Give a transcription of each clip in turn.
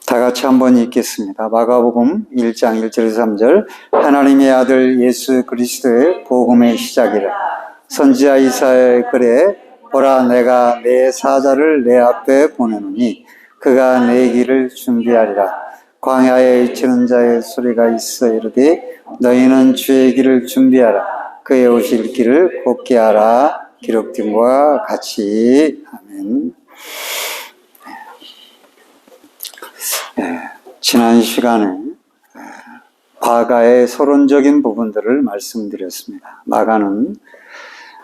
다 같이 한번 읽겠습니다. 마가복음 1장 1절에서 3절. 하나님의 아들 예수 그리스도의 복음의 시작이라. 선지자 이사야의 글에 보라 내가 내 사자를 내 앞에 보내노니 그가 내 길을 준비하리라. 광야에 치는 자의 소리가 있어 이르되 너희는 주의 길을 준비하라. 그의 오실 길을 곧게 하라. 기록된 것과 같이. 아멘. 지난 시간에 마가의 서론적인 부분들을 말씀드렸습니다. 마가는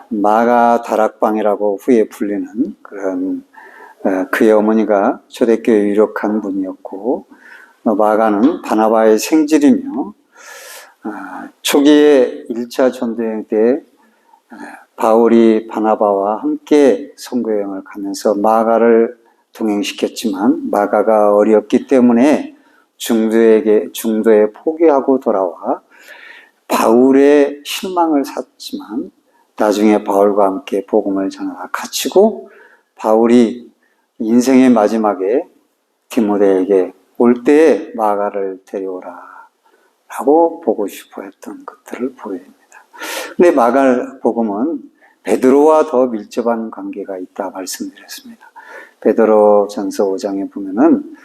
마가 다락방이라고 후에 불리는 그런 그의 어머니가 초대교회 유력한 분이었고, 마가는 바나바의 생질이며 초기에 1차 전도여행 때 바울이 바나바와 함께 선교여행을 가면서 마가를 동행시켰지만 마가가 어렸기 때문에 중도에 포기하고 돌아와 바울의 실망을 샀지만 나중에 바울과 함께 복음을 전하다 갇히고 바울이 인생의 마지막에 디모데에게 올 때에 마가를 데려오라 라고 보고 싶어 했던 것들을 보여줍니다. 근데 마가 복음은 베드로와 더 밀접한 관계가 있다 말씀드렸습니다. 베드로 전서 5장에 보면은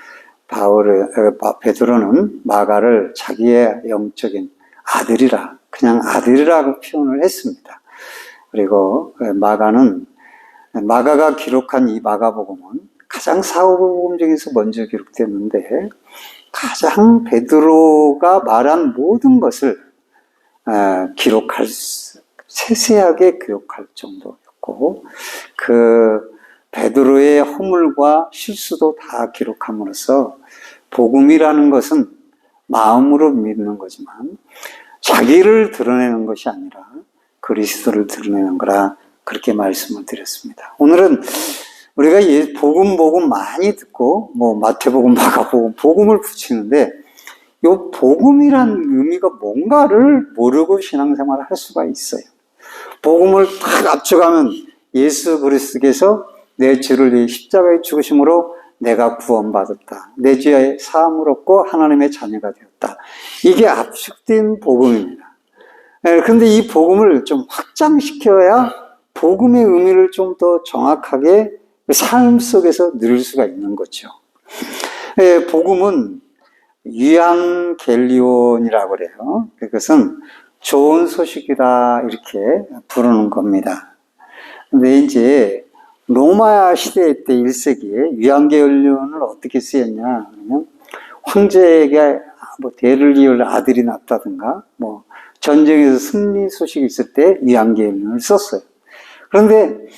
베드로는 마가를 자기의 영적인 아들이라, 그냥 아들이라고 표현을 했습니다. 그리고 마가가 기록한 이 마가복음은 가장 사복음 중에서 먼저 기록됐는데 가장 베드로가 말한 모든 것을 세세하게 기록할 정도였고, 그 베드로의 허물과 실수도 다 기록함으로써 복음이라는 것은 마음으로 믿는 거지만 자기를 드러내는 것이 아니라 그리스도를 드러내는 거라 그렇게 말씀을 드렸습니다. 오늘은 우리가 복음 많이 듣고 마태복음, 마가복음, 복음을 붙이는데 이 복음이란 의미가 뭔가를 모르고 신앙생활을 할 수가 있어요. 복음을 딱 앞서가면 예수 그리스도께서 내 죄를 위해 십자가에 죽으심으로 내가 구원받았다. 내 죄의 사함을 얻고 하나님의 자녀가 되었다. 이게 압축된 복음입니다. 그런데 이 복음을 좀 확장시켜야 복음의 의미를 좀 더 정확하게 삶 속에서 누릴 수가 있는 거죠. 복음은 유앙겔리온이라고 그래요. 그것은 좋은 소식이다 이렇게 부르는 겁니다. 근데 이제 로마 시대 때 1세기에 유앙겔리온을 어떻게 쓰였냐 그러면 황제에게 대를 이을 아들이 났다든가 전쟁에서 승리 소식이 있을 때 유앙겔리온을 썼어요. 그런데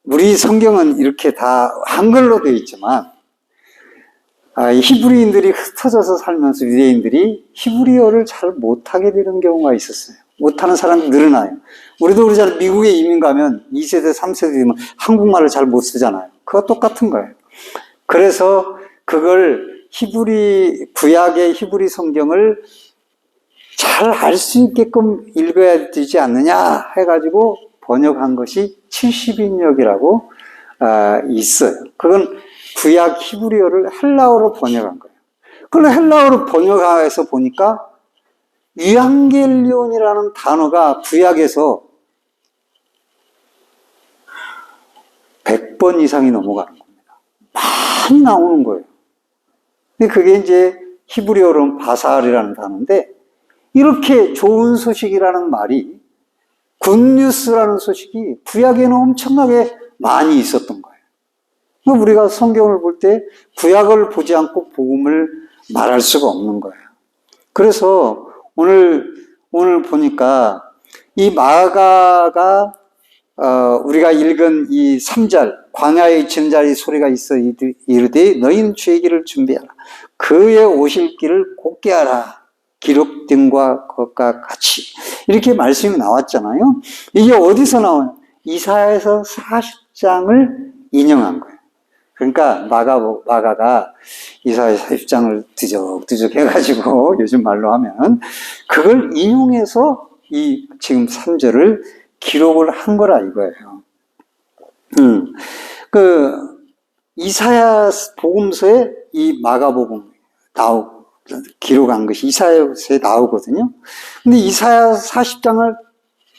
우리 성경은 이렇게 다 한글로 되어 있지만 히브리인들이 흩어져서 살면서 유대인들이 히브리어를 잘 못하게 되는 경우가 있었어요. 못하는 사람이 늘어나요. 우리도 그러잖아요. 미국에 이민 가면 2세대, 3세대 되면 한국말을 잘 못 쓰잖아요. 그거 똑같은 거예요. 그래서 그걸 구약의 히브리 성경을 잘 알 수 있게끔 읽어야 되지 않느냐 해가지고 번역한 것이 70인역이라고 있어요. 그건 구약 히브리어를 헬라어로 번역한 거예요. 그걸 헬라어로 번역해서 보니까 유앙겔리온이라는 단어가 구약에서 100번 이상이 넘어가는 겁니다. 많이 나오는 거예요. 근데 그게 이제 히브리어로는 바살이라는 단어인데, 이렇게 좋은 소식이라는 말이, 굿뉴스라는 소식이 구약에는 엄청나게 많이 있었던 거예요. 우리가 성경을 볼 때 구약을 보지 않고 복음을 말할 수가 없는 거예요. 그래서 오늘 보니까 이 마가가 우리가 읽은 이 3절, 광야에 치는 자의 소리가 있어 이르되 너희는 주의 길을 준비하라. 그의 오실 길을 곧게 하라. 기록된 것과 같이. 이렇게 말씀이 나왔잖아요. 이게 어디서 나와요? 이사야에서 40장을 인용한 거예요. 그러니까 마가가 이사야 40장을 뒤적뒤적 해가지고 요즘 말로 하면 그걸 인용해서 이 지금 3절을 기록을 한 거라 이거예요. 이사야 복음서에 이 마가복음 기록한 것이 이사야서에 나오거든요. 근데 이사야 40장을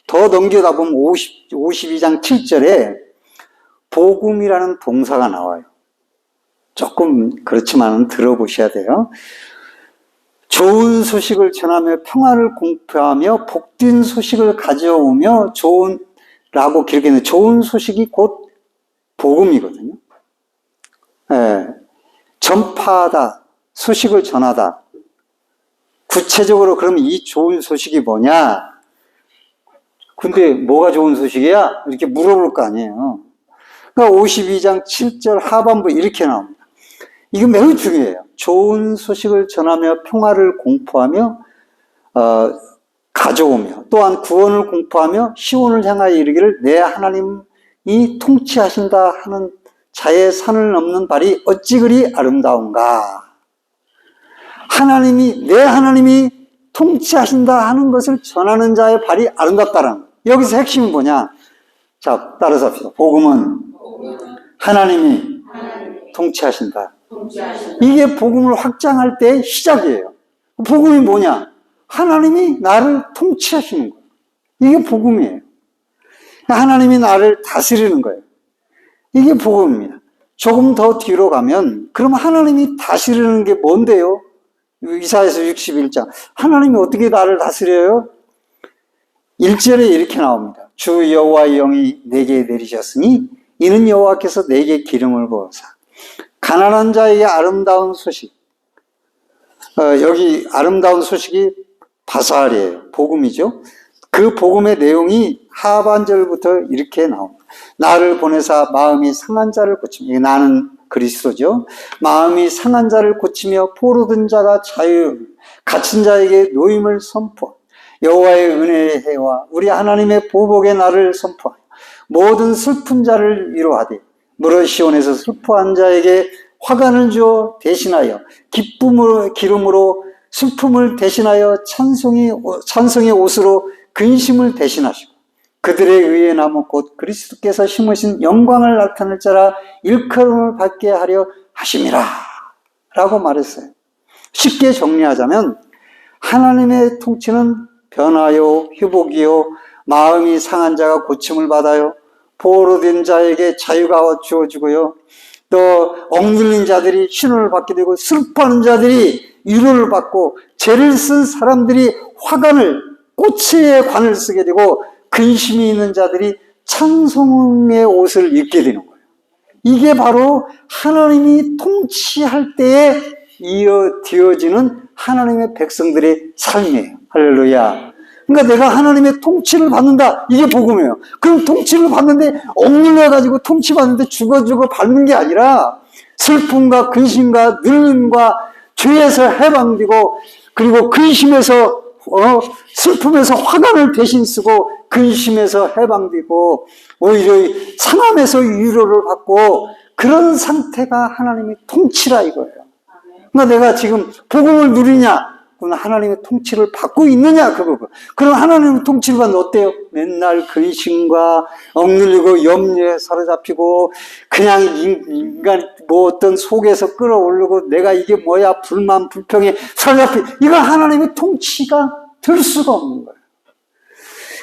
더 넘겨다 보면 52장 7절에 복음이라는 동사가 나와요. 조금 그렇지만 들어보셔야 돼요. 좋은 소식을 전하며 평화를 공표하며 복된 소식을 가져오며 라고 기록했는데 좋은 소식이 곧 복음이거든요. 예, 전파하다, 소식을 전하다. 구체적으로 그러면 이 좋은 소식이 뭐냐? 근데 뭐가 좋은 소식이야? 이렇게 물어볼 거 아니에요. 그러니까 52장 7절 하반부 이렇게 나옵니다. 이거 매우 중요해요. 좋은 소식을 전하며 평화를 공포하며 가져오며 또한 구원을 공포하며 시온을 향하여 이르기를 내 하나님이 통치하신다 하는 자의 산을 넘는 발이 어찌 그리 아름다운가. 내 하나님이 통치하신다 하는 것을 전하는 자의 발이 아름답다라는 거예요. 여기서 핵심이 뭐냐? 자, 따라서 합시다. 복음은 하나님이 통치하신다. 이게 복음을 확장할 때의 시작이에요. 복음이 뭐냐? 하나님이 나를 통치하시는 거예요. 이게 복음이에요. 하나님이 나를 다스리는 거예요. 이게 복음입니다. 조금 더 뒤로 가면 그럼 하나님이 다스리는 게 뭔데요? 이사야서 61장. 하나님이 어떻게 나를 다스려요? 1절에 이렇게 나옵니다. 주 여호와의 영이 내게 내리셨으니 이는 여호와께서 내게 기름을 부어사 가난한 자에게 아름다운 소식. 여기 아름다운 소식이 바살이에요. 복음이죠. 그 복음의 내용이 하반절부터 이렇게 나옵니다. 나를 보내사 마음이 상한 자를 고치며, 나는 그리스도죠. 마음이 상한 자를 고치며 포로된 자가 자유, 갇힌 자에게 노임을 선포. 여호와의 은혜의 해와 우리 하나님의 보복의 날을 선포하여 모든 슬픈 자를 위로하되 무릇 시온에서 슬퍼한 자에게 화관을 주어 대신하여 기름으로 슬픔을 대신하여 찬송의 옷으로 근심을 대신하시고 그들의 의의 나무 곧 그리스도께서 심으신 영광을 나타낼 자라 일컬음을 받게 하려 하심이라 라고 말했어요. 쉽게 정리하자면 하나님의 통치는 변화요 회복이요 마음이 상한 자가 고침을 받아요. 포로된 자에게 자유가 주어지고요. 또 억눌린 자들이 신원을 받게 되고 슬퍼하는 자들이 위로를 받고 죄를 쓴 사람들이 꽃의 관을 쓰게 되고 근심이 있는 자들이 찬송의 옷을 입게 되는 거예요. 이게 바로 하나님이 통치할 때에 이어지어지는 하나님의 백성들의 삶이에요. 할렐루야. 그러니까 내가 하나님의 통치를 받는다. 이게 복음이에요. 그럼 통치를 받는데 억눌려가지고 통치받는데 죽어 밟는 게 아니라 슬픔과 근심과 늙음과 죄에서 해방되고 그리고 근심에서 슬픔에서 화관을 대신 쓰고 근심에서 해방되고 오히려 상함에서 위로를 받고 그런 상태가 하나님의 통치라 이거예요. 그러니까 내가 지금 복음을 누리냐? 그건 하나님의 통치를 받고 있느냐? 그거고. 그럼 하나님의 통치를 받는 어때요? 맨날 근심과 억눌리고 염려에 사로잡히고 그냥 인간 어떤 속에서 끌어오르고 내가 이게 뭐야? 불만, 불평에 이거 하나님의 통치가 될 수가 없는 거예요.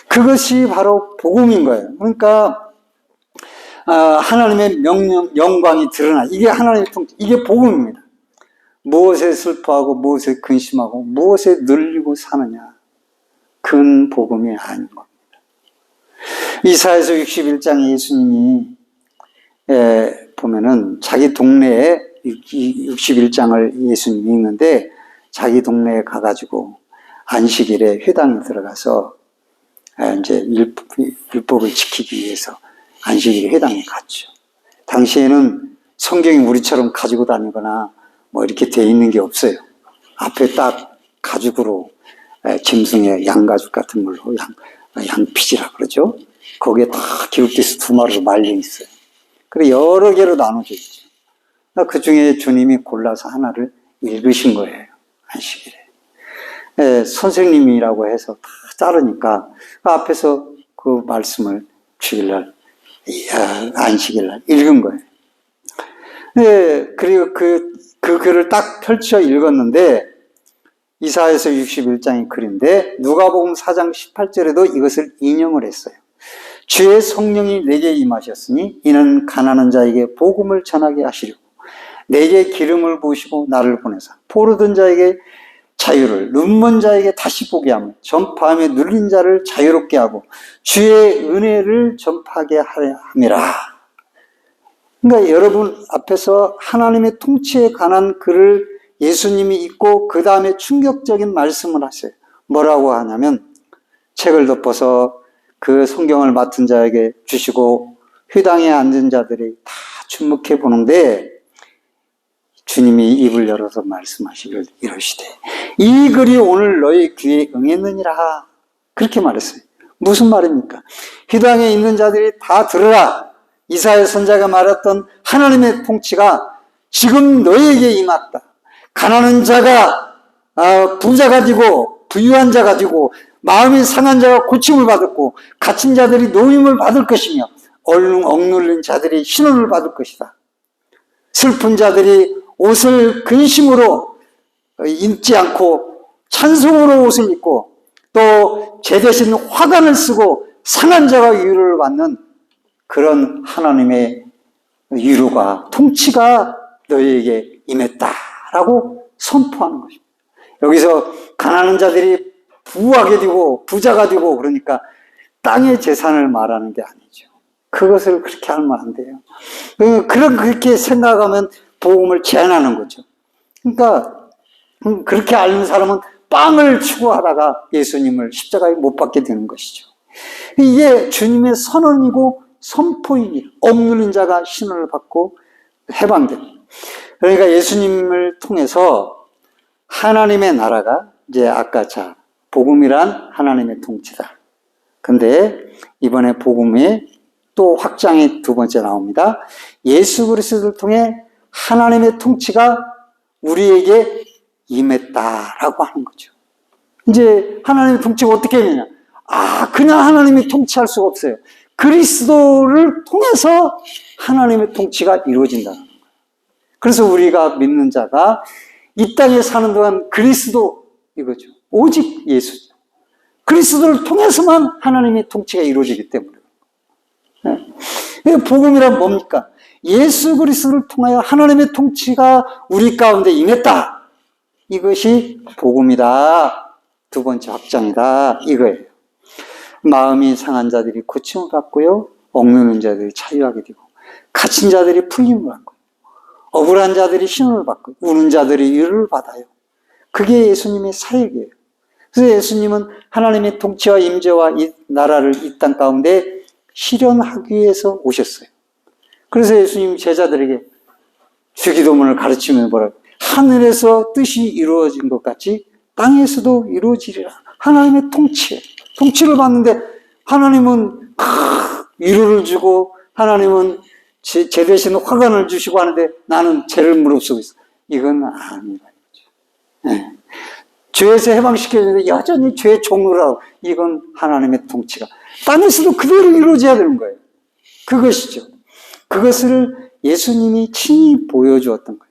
그것이 바로 복음인 거예요. 그러니까 하나님의 명령, 영광이 드러나. 이게 하나님의 통치, 이게 복음입니다. 무엇에 슬퍼하고 무엇에 근심하고 무엇에 늘리고 사느냐. 그건 복음이 아닌 겁니다. 이사야서 61장에 예수님이 보면은 자기 동네에 61장을 예수님이 읽는데 자기 동네에 가가지고 안식일에 회당에 들어가서 이제 율법을 지키기 위해서 안식일에 회당에 갔죠. 당시에는 성경이 우리처럼 가지고 다니거나 뭐 이렇게 돼 있는 게 없어요. 앞에 딱 가죽으로 짐승의 양가죽 같은 걸로 양피지라 그러죠. 거기에 다 기록돼서 두 마리로 말려 있어요. 그리고 여러 개로 나눠져 있죠. 그 중에 주님이 골라서 하나를 읽으신 거예요. 안식일에. 선생님이라고 해서 다 자르니까 그 앞에서 그 말씀을 주일날, 안식일날 읽은 거예요. 네, 그리고 그 글을 딱 펼쳐 읽었는데, 이사야서 61장의 글인데, 누가복음 4장 18절에도 이것을 인용을 했어요. 주의 성령이 내게 임하셨으니 이는 가난한 자에게 복음을 전하게 하시려고 내게 기름을 부으시고 나를 보내사 포로된 자에게 자유를, 눈먼 자에게 다시 보게 하며 전파하며 눌린 자를 자유롭게 하고 주의 은혜를 전파하게 함이라. 그러니까 여러분 앞에서 하나님의 통치에 관한 글을 예수님이 읽고 그 다음에 충격적인 말씀을 하세요. 뭐라고 하냐면, 책을 덮어서 그 성경을 맡은 자에게 주시고 회당에 앉은 자들이 다 주목해 보는데, 주님이 입을 열어서 말씀하시길 이러시되 이 글이 오늘 너희 귀에 응했느니라. 그렇게 말했어요. 무슨 말입니까? 회당에 있는 자들이 다 들으라. 이사야 선지자가 말했던 하나님의 통치가 지금 너희에게 임했다. 가난한 자가 부자가 되고 부유한 자가 되고 마음이 상한 자가 고침을 받았고 갇힌 자들이 노임을 받을 것이며 억눌린 자들이 신원을 받을 것이다. 슬픈 자들이 옷을 근심으로 입지 않고 찬송으로 옷을 입고 또 제 대신 화관을 쓰고 상한 자가 위로를 받는 그런 하나님의 위로가 통치가 너희에게 임했다라고 선포하는 것입니다. 여기서 가난한 자들이 부하게 되고 부자가 되고 그러니까 땅의 재산을 말하는 게 아니죠. 그것을 그렇게 하면 안 돼요. 그렇게 생각하면 복음을 제한하는 거죠. 그러니까 그렇게 앓는 사람은 빵을 추구하다가 예수님을 십자가에 못 박게 되는 것이죠. 이게 주님의 선언이고 선포이니 억눌린 자가 신원을 받고 해방됩니다. 그러니까 예수님을 통해서 하나님의 나라가 이제 아까 복음이란 하나님의 통치다. 근데 이번에 복음의 또 확장이 두 번째 나옵니다. 예수 그리스도를 통해 하나님의 통치가 우리에게 임했다라고 하는 거죠. 이제 하나님의 통치가 어떻게 되냐? 그냥 하나님이 통치할 수가 없어요. 그리스도를 통해서 하나님의 통치가 이루어진다는 거예요. 그래서 우리가 믿는 자가 이 땅에 사는 동안 그리스도 이거죠. 오직 예수. 그리스도를 통해서만 하나님의 통치가 이루어지기 때문에. 복음이란 뭡니까? 예수 그리스도를 통하여 하나님의 통치가 우리 가운데 임했다. 이것이 복음이다. 두 번째 확장이다. 이거예요. 마음이 상한 자들이 고침을 받고요. 억누르는 자들이 자유하게 되고 갇힌 자들이 풀림을 받고 억울한 자들이 신원을 받고 우는 자들이 위로를 받아요. 그게 예수님의 사역이에요. 그래서 예수님은 하나님의 통치와 임재와 이 나라를 이 땅 가운데 실현하기 위해서 오셨어요. 그래서 예수님 제자들에게 주기도문을 가르치면서 뭐라고? 하늘에서 뜻이 이루어진 것 같이 땅에서도 이루어지리라. 하나님의 통치를 받는데 하나님은 위로를 주고 하나님은 제 대신 화관을 주시고 하는데 나는 죄를 무릅쓰고 있어. 이건 아니다. 네. 죄에서 해방시켜주는데 여전히 죄의 종로를 하고 이건 하나님의 통치가 땅에서도 그대로 이루어져야 되는 거예요. 그것이죠. 그것을 예수님이 친히 보여주었던 거예요.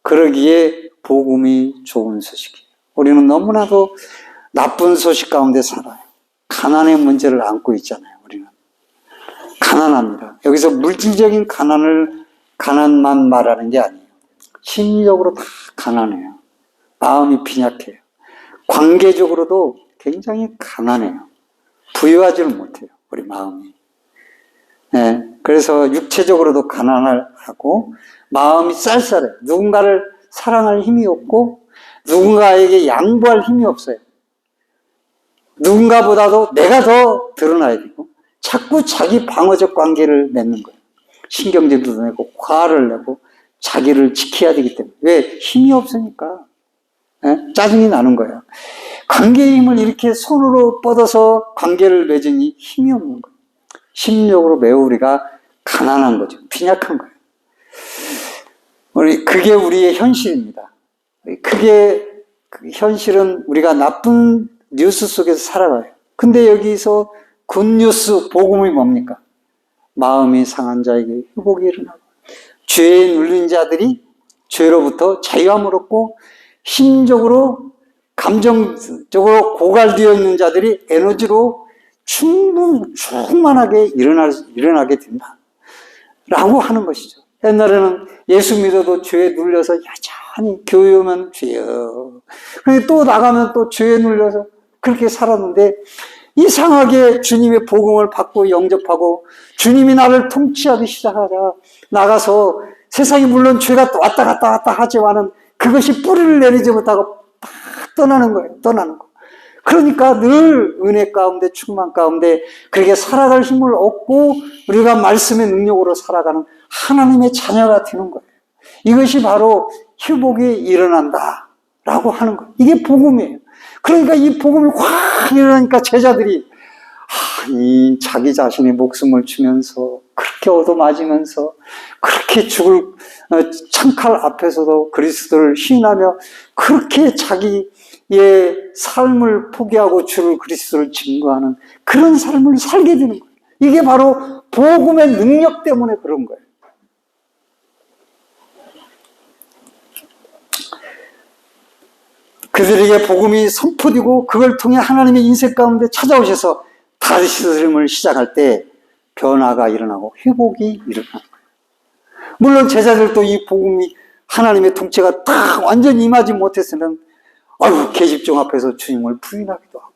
그러기에 복음이 좋은 소식이에요. 우리는 너무나도 나쁜 소식 가운데 살아요. 가난의 문제를 안고 있잖아요. 우리는 가난합니다. 여기서 물질적인 가난만 말하는 게 아니에요. 심리적으로 다 가난해요. 마음이 빈약해요. 관계적으로도 굉장히 가난해요. 부유하지를 못해요. 우리 마음이. 네, 그래서 육체적으로도 가난하고 마음이 쌀쌀해요. 누군가를 사랑할 힘이 없고 누군가에게 양보할 힘이 없어요. 누군가보다도 내가 더 드러나야 되고 자꾸 자기 방어적 관계를 맺는 거예요. 신경질도 내고 화를 내고 자기를 지켜야 되기 때문에. 왜? 힘이 없으니까. 네? 짜증이 나는 거예요. 관계의 힘을 이렇게 손으로 뻗어서 관계를 맺으니 힘이 없는 거예요. 심리적으로 매우 우리가 가난한 거죠. 빈약한 거예요. 그게 우리의 현실입니다. 현실은 우리가 나쁜 뉴스 속에서 살아가요. 근데 여기서 굿뉴스, 복음이 뭡니까? 마음이 상한 자에게 회복이 일어나고, 죄에 눌린 자들이 죄로부터 자유함을 얻고, 심적으로 감정적으로 고갈되어 있는 자들이 에너지로 충만하게 일어나게 된다 라고 하는 것이죠. 옛날에는 예수 믿어도 죄에 눌려서 여전히 교회 오면 죄요, 또 나가면 또 죄에 눌려서 그렇게 살았는데, 이상하게 주님의 복음을 받고 영접하고 주님이 나를 통치하기 시작하자 나가서 세상이 물론 죄가 왔다 갔다 하지만은 그것이 뿌리를 내리지 못하고 막 떠나는 거예요. 떠나는 거. 그러니까 늘 은혜 가운데 충만 가운데 그렇게 살아갈 힘을 얻고 우리가 말씀의 능력으로 살아가는 하나님의 자녀가 되는 거예요. 이것이 바로 회복이 일어난다라고 하는 거예요. 이게 복음이에요. 그러니까 이 복음이 확 일어나니까 제자들이 이 자기 자신의 목숨을 주면서 그렇게 얻어맞으면서 그렇게 죽을 창칼 앞에서도 그리스도를 시인하며 그렇게 자기의 삶을 포기하고 주를 그리스도를 증거하는 그런 삶을 살게 되는 거예요. 이게 바로 복음의 능력 때문에 그런 거예요. 그들에게 복음이 선포되고 그걸 통해 하나님의 인생 가운데 찾아오셔서 다스림을 시작할 때 변화가 일어나고 회복이 일어나는 거예요. 물론 제자들도 이 복음이 하나님의 통치가 딱 완전히 임하지 못했으면 계집종 앞에서 주님을 부인하기도 하고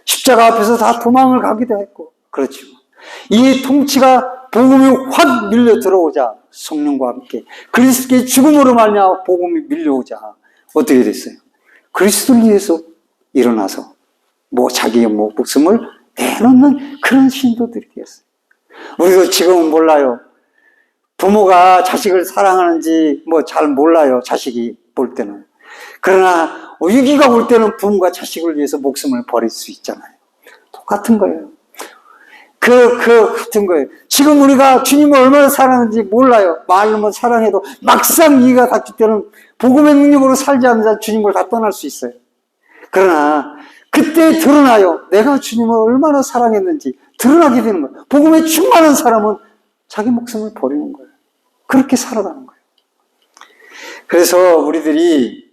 십자가 앞에서 다 도망을 가기도 했고 그렇지만 이 통치가 복음이 확 밀려 들어오자 성령과 함께 그리스도의 죽음으로 말미암아 복음이 밀려오자 어떻게 됐어요? 그리스도를 위해서 일어나서 자기의 목숨을 내놓는 그런 신도들이 되었어요. 우리도 지금은 몰라요. 부모가 자식을 사랑하는지 잘 몰라요. 자식이 볼 때는. 그러나 위기가 올 때는 부모가 자식을 위해서 목숨을 버릴 수 있잖아요. 똑같은 거예요. 같은 거예요. 지금 우리가 주님을 얼마나 사랑하는지 몰라요. 말로만 사랑해도 막상 이가 닥칠 때는 복음의 능력으로 살지 않는 자 주님을 다 떠날 수 있어요. 그러나 그때 드러나요. 내가 주님을 얼마나 사랑했는지 드러나게 되는 거예요. 복음에 충만한 사람은 자기 목숨을 버리는 거예요. 그렇게 살아가는 거예요. 그래서 우리들이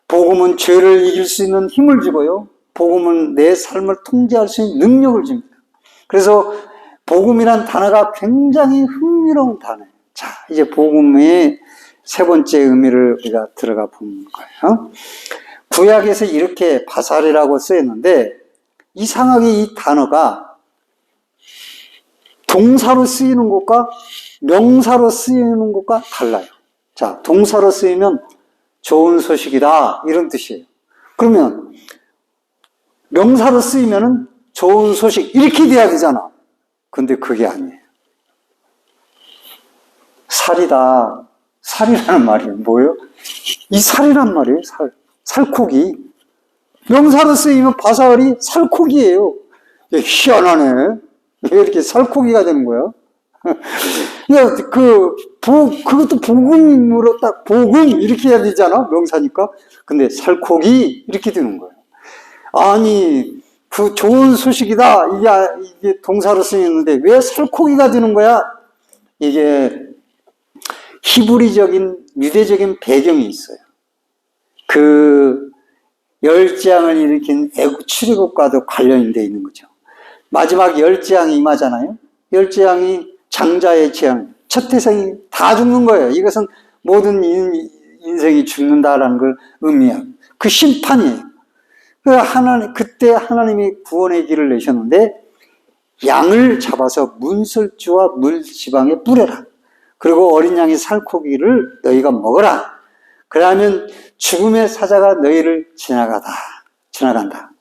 복음은 죄를 이길 수 있는 힘을 주고요. 복음은 내 삶을 통제할 수 있는 능력을 줍니다. 그래서 복음이란 단어가 굉장히 흥미로운 단어예요. 자, 이제 복음의 세 번째 의미를 우리가 들어가 보는 거예요. 구약에서 이렇게 바살이라고 쓰였는데 이상하게 이 단어가 동사로 쓰이는 것과 명사로 쓰이는 것과 달라요. 자, 동사로 쓰이면 좋은 소식이다 이런 뜻이에요. 그러면 명사로 쓰이면은 좋은 소식 이렇게 돼야 되잖아. 근데 그게 아니에요. 살이다. 살이라는 말이 뭐예요? 이 살이란 말이에요. 살코기. 명사로 쓰이면 바살이 살코기예요. 희한하네. 왜 이렇게 살코기가 되는 거야? 그것도 복음으로 딱 복음 이렇게 해야 되잖아. 명사니까. 근데 살코기 이렇게 되는 거예요. 아니 그 좋은 소식이다. 이게 동사로 쓰이는데 왜 살코기가 되는 거야? 이게 히브리적인 유대적인 배경이 있어요. 그 열재앙을 일으킨 애국 출애굽과도 관련이 되어 있는 거죠. 마지막 열재앙이 임하잖아요. 열재앙이 장자의 재앙, 첫 태생이 다 죽는 거예요. 이것은 모든 인생이 죽는다라는 걸 의미해요. 그 심판이에요. 그때 하나님이 구원의 길을 내셨는데 양을 잡아서 문설주와 물지방에 뿌려라. 그리고 어린 양의 살코기를 너희가 먹어라. 그러면 죽음의 사자가 너희를 지나간다.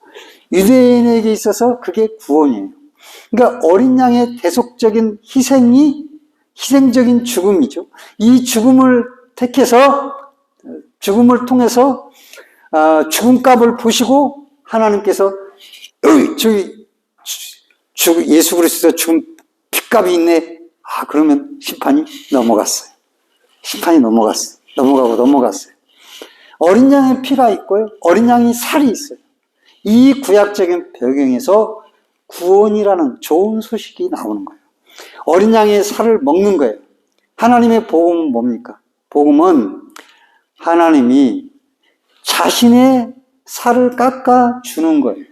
유대인에게 있어서 그게 구원이에요. 그러니까 어린 양의 대속적인 희생적인 죽음이죠. 이 죽음을 택해서 죽음을 통해서 죽음값을 보시고 하나님께서 예수 그리스도 죽음 핏값이 있네. 그러면 심판이 넘어갔어요. 넘어갔어요. 어린 양의 피가 있고요. 어린 양이 살이 있어요. 이 구약적인 배경에서 구원이라는 좋은 소식이 나오는 거예요. 어린 양의 살을 먹는 거예요. 하나님의 복음은 뭡니까? 복음은 하나님이 자신의 살을 깎아 주는 거예요.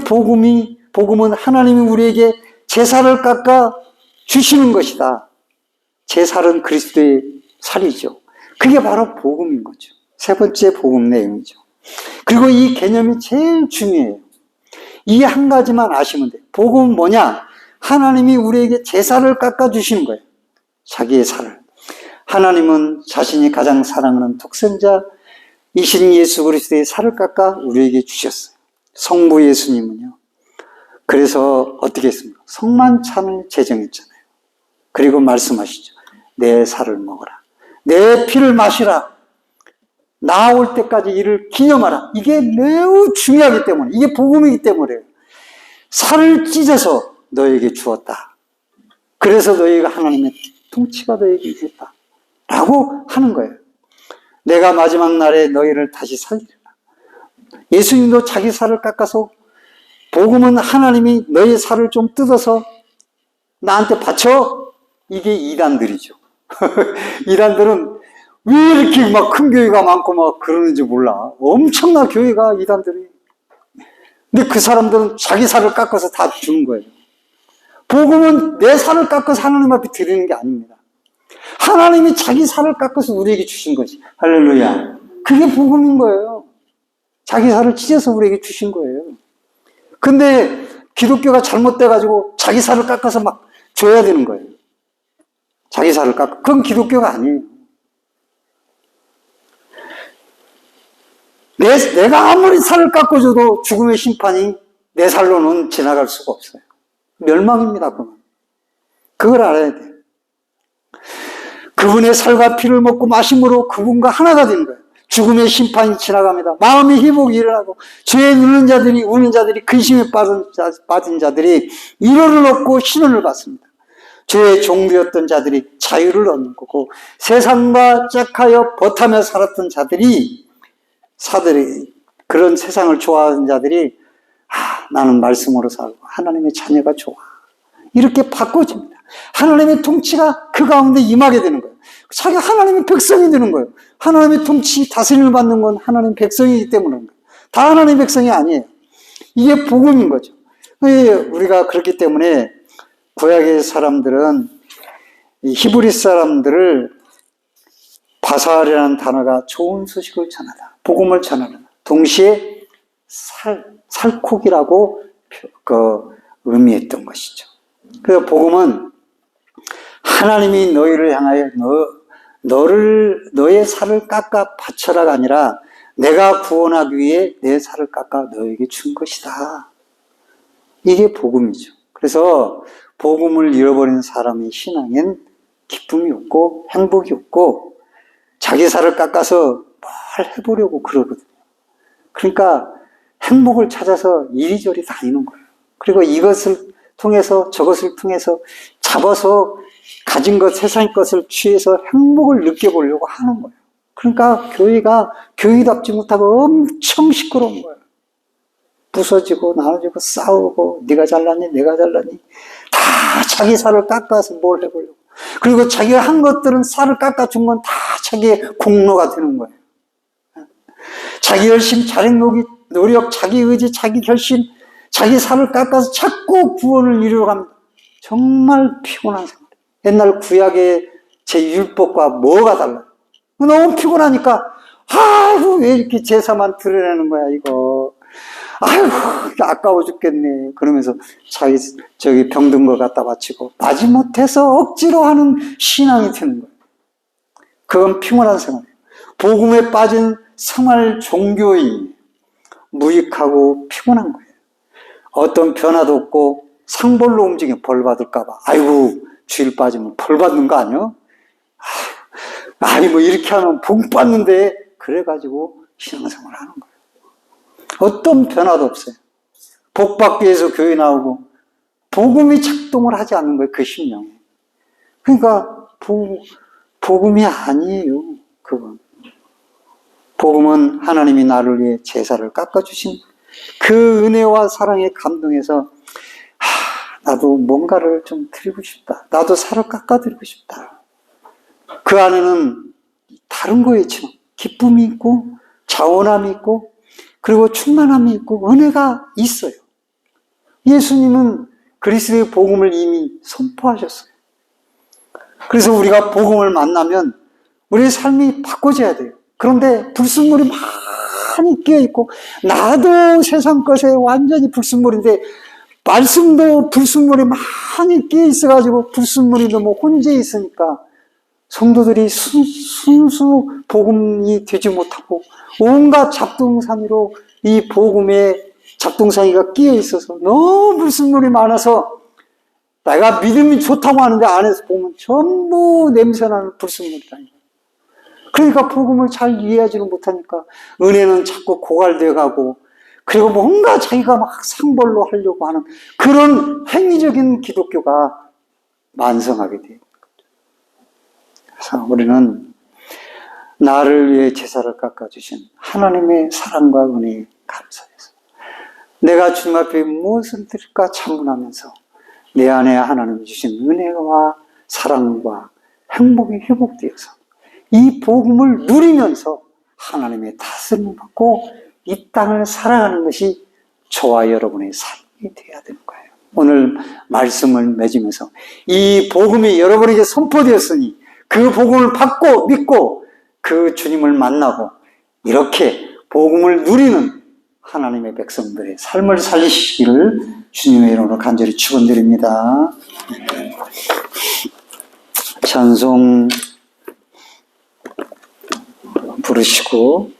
복음은 하나님이 우리에게 제 살을 깎아 주시는 것이다. 제 살은 그리스도의 살이죠. 그게 바로 복음인 거죠. 세 번째 복음 내용이죠. 그리고 이 개념이 제일 중요해요. 이 한 가지만 아시면 돼요. 복음은 뭐냐? 하나님이 우리에게 제 살을 깎아 주시는 거예요. 자기의 살을. 하나님은 자신이 가장 사랑하는 독생자이신 예수 그리스도의 살을 깎아 우리에게 주셨어요. 성부 예수님은요. 그래서 어떻게 했습니까? 성만찬을 제정했잖아요. 그리고 말씀하시죠. 내 살을 먹어라. 내 피를 마시라. 나올 때까지 이를 기념하라. 이게 매우 중요하기 때문에, 이게 복음이기 때문에 살을 찢어서 너에게 주었다. 그래서 너희가 하나님의 통치가 너에게 있다. 라고 하는 거예요. 내가 마지막 날에 너희를 다시 살리리라. 예수님도 자기 살을 깎아서, 복음은 하나님이 너의 살을 좀 뜯어서 나한테 바쳐? 이게 이단들이죠. 이단들은 왜 이렇게 막 큰 교회가 많고 막 그러는지 몰라. 엄청난 교회가 이단들이. 근데 그 사람들은 자기 살을 깎아서 다 주는 거예요. 복음은 내 살을 깎아서 하나님 앞에 드리는 게 아닙니다. 하나님이 자기 살을 깎아서 우리에게 주신 것이. 할렐루야. 그게 복음인 거예요. 자기 살을 찢어서 우리에게 주신 거예요. 근데 기독교가 잘못돼가지고 자기 살을 깎아서 막 줘야 되는 거예요. 자기 살을 깎아. 그건 기독교가 아니에요. 내가 아무리 살을 깎아줘도 죽음의 심판이 내 살로는 지나갈 수가 없어요. 멸망입니다, 그건. 그걸 알아야 돼요. 그분의 살과 피를 먹고 마심으로 그분과 하나가 되는 거예요. 죽음의 심판이 지나갑니다. 마음의 회복이 일어나고 죄에 누는 자들이, 우는 자들이, 근심에 빠진 자들이 위로를 얻고 신원을 받습니다. 죄의 종되었던 자들이 자유를 얻는 거고, 세상과 짝하여 버타며 살았던 자들이, 그런 세상을 좋아하는 자들이, 나는 말씀으로 살고 하나님의 자녀가 좋아. 이렇게 바꿔집니다. 하나님의 통치가 그 가운데 임하게 되는 거예요. 자기가 하나님의 백성이 되는 거예요. 하나님의 통치, 다스림을 받는 건 하나님의 백성이기 때문에 다 하나님의 백성이 아니에요. 이게 복음인 거죠. 우리가 그렇기 때문에 구약의 사람들은 히브리 사람들을 바사알이라는 단어가 좋은 소식을 전하다, 복음을 전하다. 동시에 살콕이라고 의미했던 것이죠. 그래서 복음은 하나님이 너희를 향하여 너의 살을 깎아 바쳐라가 아니라 내가 구원하기 위해 내 살을 깎아 너에게 준 것이다. 이게 복음이죠. 그래서 복음을 잃어버린 사람의 신앙엔 기쁨이 없고 행복이 없고 자기 살을 깎아서 뭘 해보려고 그러거든요. 그러니까 행복을 찾아서 이리저리 다니는 거예요. 그리고 이것을 통해서 저것을 통해서 잡아서 가진 것, 세상의 것을 취해서 행복을 느껴보려고 하는 거예요. 그러니까 교회가 교회답지 못하고 엄청 시끄러운 거예요. 부서지고 나눠지고 싸우고 네가 잘났니 내가 잘났니 다 자기 살을 깎아서 뭘 해보려고. 그리고 자기가 한 것들은 살을 깎아준 건 다 자기의 공로가 되는 거예요. 자기 열심, 자기 노력, 자기 의지, 자기 결심, 자기 살을 깎아서 자꾸 구원을 이루려고 합니다. 정말 피곤한 생활. 옛날 구약의 제 율법과 뭐가 달라요? 너무 피곤하니까 아이고 왜 이렇게 제사만 드러내는 거야 이거. 아이고 아까워 죽겠네. 그러면서 자기 병든 거 갖다 바치고 마지못해서 억지로 하는 신앙이 되는 거예요. 그건 피곤한 생활이에요. 복음에 빠진 생활 종교인이 무익하고 피곤한 거예요. 어떤 변화도 없고 상벌로 움직여 벌 받을까 봐. 아이고 주일 빠지면 벌 받는 거 아니야? 아니 뭐 이렇게 하면 복 받는데 그래가지고 신앙생활 하는 거예요. 어떤 변화도 없어요. 복 받기 위해서 교회 나오고 복음이 작동을 하지 않는 거예요. 그 심령에. 그러니까 복음이 아니에요. 그건. 복음은 하나님이 나를 위해 제사를 깎아주신 그 은혜와 사랑에 감동해서 나도 뭔가를 좀 드리고 싶다. 나도 살을 깎아드리고 싶다. 그 안에는 다른 거에 있지만 기쁨이 있고 자원함이 있고 그리고 충만함이 있고 은혜가 있어요. 예수님은 그리스도의 복음을 이미 선포하셨어요. 그래서 우리가 복음을 만나면 우리의 삶이 바꿔져야 돼요. 그런데 불순물이 많이 끼어있고 나도 세상 것에 완전히 불순물인데 말씀도 불순물이 많이 끼어있어가지고 불순물이 너무 혼재 있으니까 성도들이 순수 복음이 되지 못하고 온갖 잡동사니로 이 복음에 잡동사니가 끼어있어서 너무 불순물이 많아서 내가 믿음이 좋다고 하는데 안에서 보면 전부 냄새나는 불순물이다. 그러니까 복음을 잘 이해하지는 못하니까 은혜는 자꾸 고갈되어 가고 그리고 뭔가 자기가 막 상벌로 하려고 하는 그런 행위적인 기독교가 만성하게 돼요. 그래서 우리는 나를 위해 제사를 깎아주신 하나님의 사랑과 은혜에 감사해서 내가 주님 앞에 무엇을 드릴까 참문하면서 내 안에 하나님 주신 은혜와 사랑과 행복이 회복되어서 이 복음을 누리면서 하나님의 다스림을 받고 이 땅을 살아가는 것이 저와 여러분의 삶이 되어야 되는 거예요. 오늘 말씀을 맺으면서 이 복음이 여러분에게 선포되었으니 그 복음을 받고 믿고 그 주님을 만나고 이렇게 복음을 누리는 하나님의 백성들의 삶을 살리시기를 주님의 이름으로 간절히 축원드립니다. 찬송 부르시고